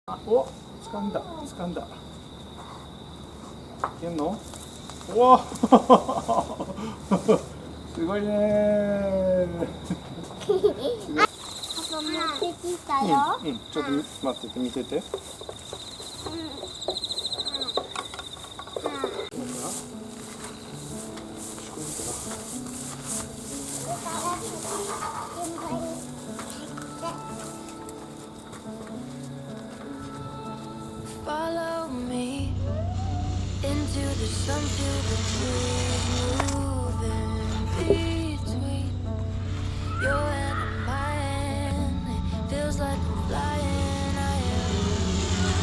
お、掴んだ。いけんの？おおすごいねー。パパ持ってきたよ。ちょっと待ってて、見てて。Follow me into the sun, feel the breeze moving between your hand and my hand. It feels like I'm flying. I am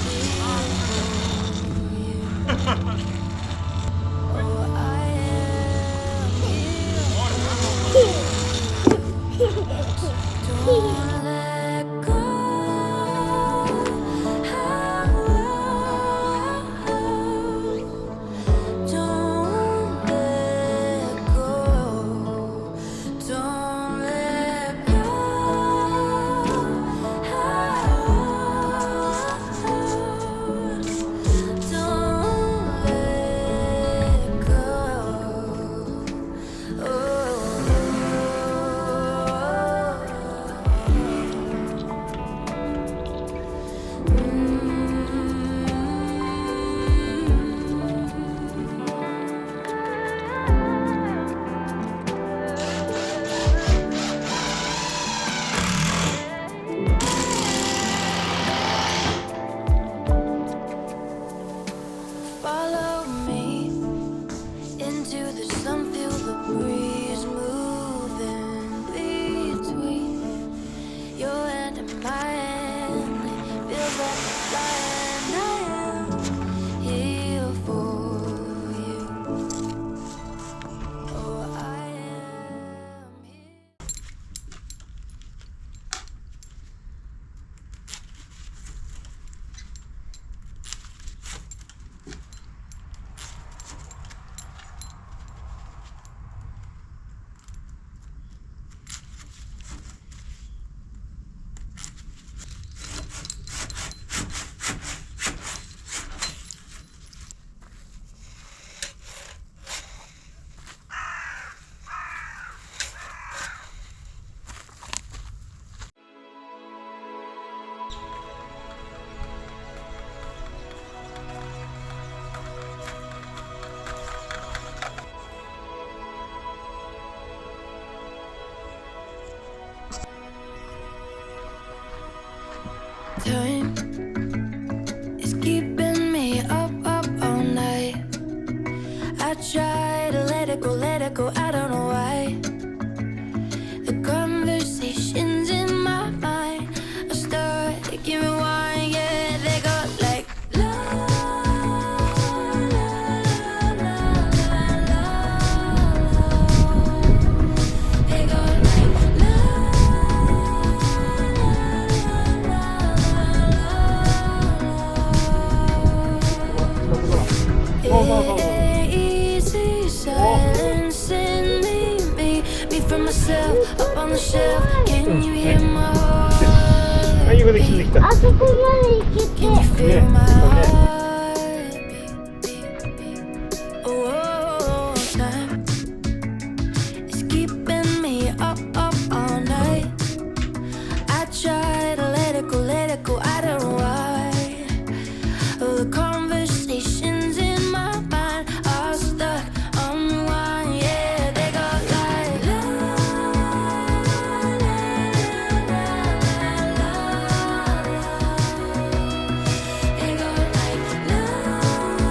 here for you. Oh, I am here for you. Don't let go. Follow me into the sun, feel the breeze moving between your hand and my hand. It feels like I'm flying. I am here for you. Oh, I am here. Time is keeping me up all night. I try to let it go, I don't know why. The conversations in my mind are start making me wine, yeah, they go like la la la la la. They go like la. Easy silence in me from myself up on the shelf. Can you hear my heart? はい、これ気づいた。あそこまで行けて。Can you feel my heart? Oh, time is keeping me up all night. I try to let it go, I don't know why. Oh, the conversations in my mind are stuck on rewind, yeah, they go like la la la la la. They go like la la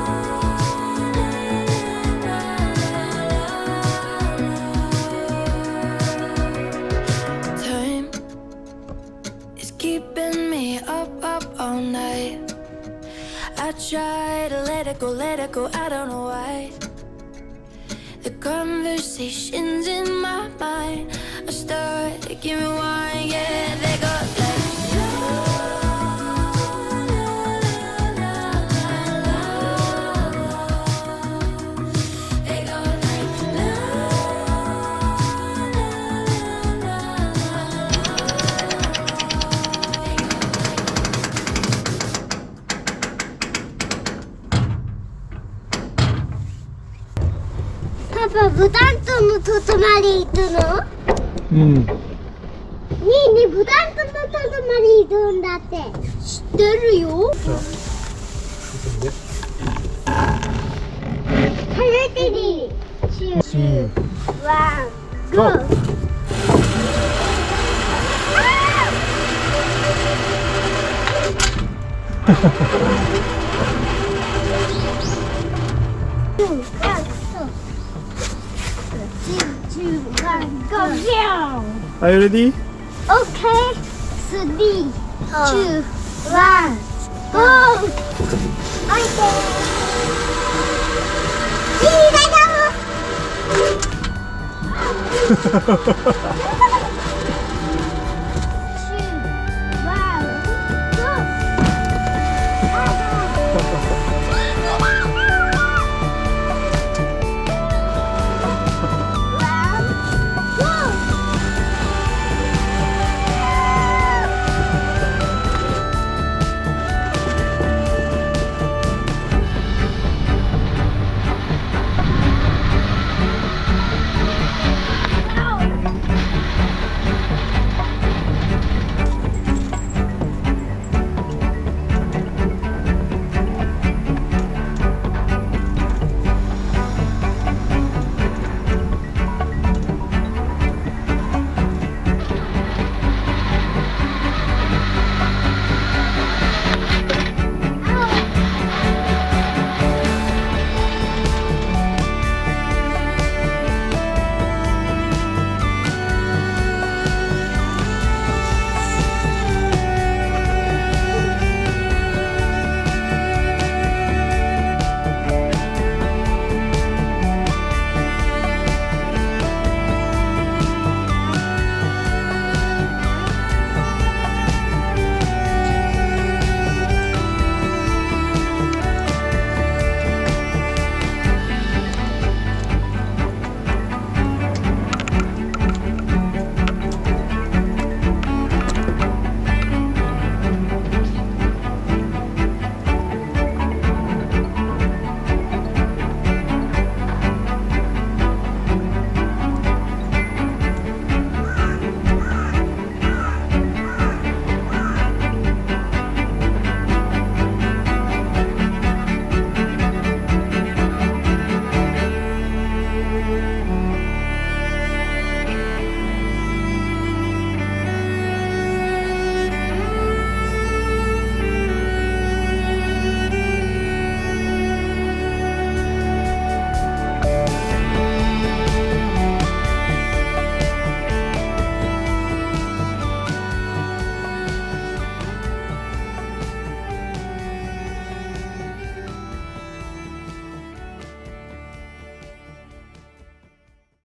la la. Time is keeping me up all night. I try to let it go, I don't know why. The conversations in my mind are start making me wine, yeah, they go like la la la la la. They go like la la la la la. パブタントのとまり行くの？うん。ねえ、ブタントのとまり行くんだって。知ってるよ。3、2、1、GO！Are you ready? Okay, 3, 2, 1, go! はい、大丈夫